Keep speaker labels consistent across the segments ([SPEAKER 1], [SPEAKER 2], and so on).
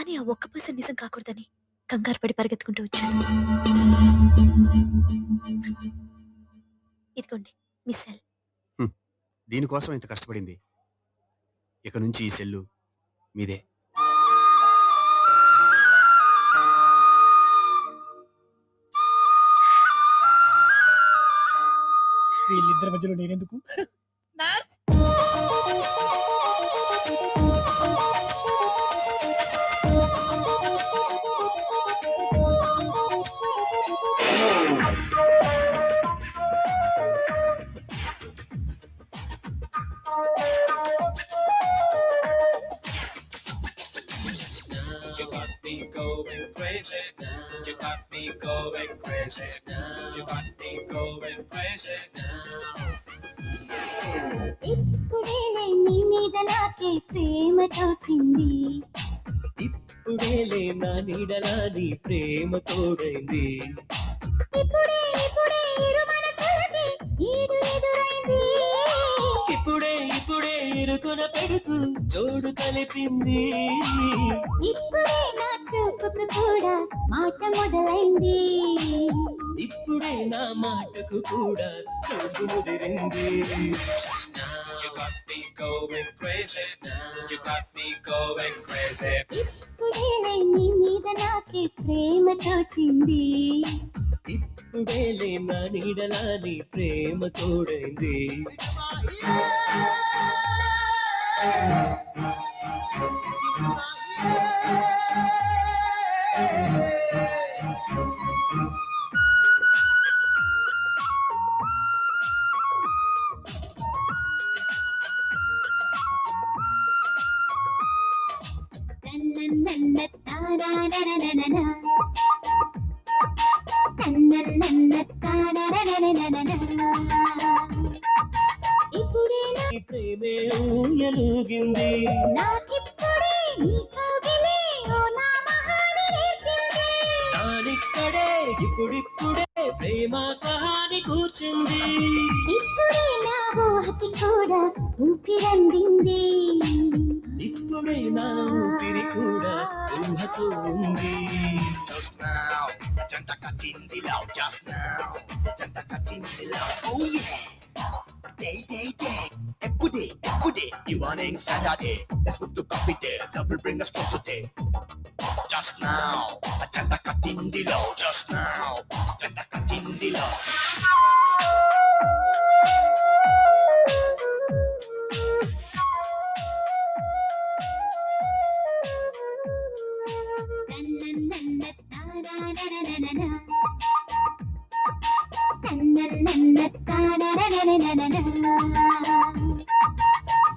[SPEAKER 1] కానీ ఆ ఒక్క పర్సన్ నిజం కాకూడదని కంగారు పడి పరిగెత్తుకుంటూ వచ్చాను. ఇదిగోండి మీ సెల్.
[SPEAKER 2] దీనికోసం ఇంత కష్టపడింది. ఇక నుంచి ఈ సెల్లు మీదే.
[SPEAKER 3] వీళ్ళిద్దరి మధ్యలో నేనెందుకు?
[SPEAKER 4] You got me going crazy. You got me going crazy. You got me going crazy.
[SPEAKER 5] ఇప్పుడే నీ మీద నాకే ప్రేమ తోచింది.
[SPEAKER 4] ఇప్పుడేలే నా నీడలా నీ ప్రేమ తోడైంది.
[SPEAKER 5] ఇప్పుడే ఇప్పుడే ఇరు మనసులకి ఈడు ఎదురైంది.
[SPEAKER 4] ఇప్పుడే ఇప్పుడే ఇరుకున పెడుతూ జోడు కలిపింది.
[SPEAKER 5] ఇప్పుడే నా చూపుకు కూడా మాట మొదలైంది.
[SPEAKER 4] ఇప్పుడే నా మాటకు కూడా చూపు ముదిరింది. You got me going crazy. You got me going crazy.
[SPEAKER 5] ఇప్పుడే నీ మీద నాకే ప్రేమ తోచింది.
[SPEAKER 4] ఇప్పుడేలే నా నీడలా నీ ప్రేమ తోడైంది.
[SPEAKER 5] నన్న తానననననన నన్న తానననననన ఇప్పుడే
[SPEAKER 4] నీ ప్రేమే ఊయలూగింది.
[SPEAKER 5] నాకిప్పుడే నీ కౌగిలే ఓ నా మహాని రేపింది.
[SPEAKER 4] నానిక్కడే ఇప్పుడిప్పుడే ప్రేమ కహాని కూర్చుంది.
[SPEAKER 5] ఇప్పుడే నా ఊహకి కూడా ఊపిరందింది.
[SPEAKER 4] ఇప్పుడే నా ఊపిరి కూడా ఊహతో ఉంది.
[SPEAKER 2] Just now, janta katindilao. Just now, janta katindilao. Oh yeah. Day, day, day. Every day. Evening Saturday. Let's move to coffee day. Love will bring us closer day. Just now, janta katindilao. Just now, janta katindilao.
[SPEAKER 5] నన్న తాననననన నన్న తాననననన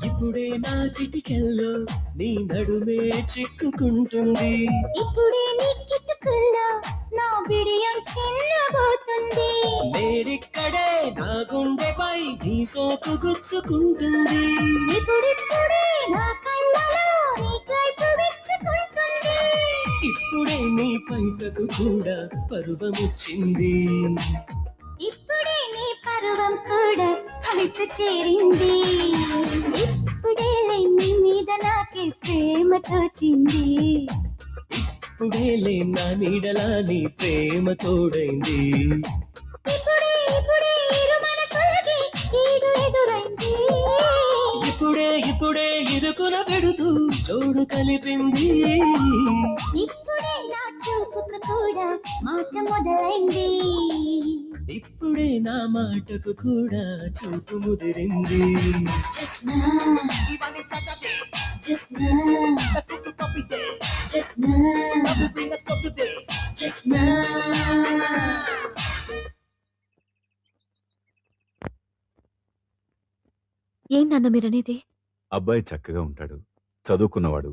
[SPEAKER 4] ఇప్పుడే నా చిటికెల్లో నీ నడుమే చిక్కుకుంటుంది.
[SPEAKER 5] ఇప్పుడే నీ కిటుకుల్లో నా బిడియం చిన్నబోతుంది.
[SPEAKER 4] నేడిక్కడే నా గుండెపై నీ సోకు గుచ్చుకుంటుంది.
[SPEAKER 5] ఇప్పుడిప్పుడే నా కళ్ళలో నీ కైపు విచ్చుకుంటుంది.
[SPEAKER 4] ఇప్పుడే నీ పైటకు కూడా పరువముచ్చింది.
[SPEAKER 5] ఇప్పుడే నీ పరువం కూడా హైపు చేరింది. ఇప్పుడే నీ మీద నాకే ప్రేమ తోచింది.
[SPEAKER 4] ఇప్పుడేలే నా నీడలా నీ ప్రేమ తోడైంది.
[SPEAKER 5] ఇప్పుడే ఇప్పుడే ఇరు మనసులకి ఈడు ఎదురైంది.
[SPEAKER 4] ఇప్పుడే ఇప్పుడే ఇరుకున పెడుతూ జోడు కలిపింది.
[SPEAKER 5] ఇప్పుడే నా చూపుకు కూడా మాట మొదలైంది.
[SPEAKER 4] ఇప్పుడే నా మాటకు కూడా చూపు ముదిరింది.
[SPEAKER 5] Just now,
[SPEAKER 2] Evening Saturday.
[SPEAKER 5] just now,
[SPEAKER 2] Let's move to coffee day.
[SPEAKER 5] just now,
[SPEAKER 2] Love will bring us closer day.
[SPEAKER 5] just now.
[SPEAKER 1] ఏంటన్న మీరనేది?
[SPEAKER 6] అబ్బాయి చక్కగా ఉంటాడు, చదువుకున్నవాడు,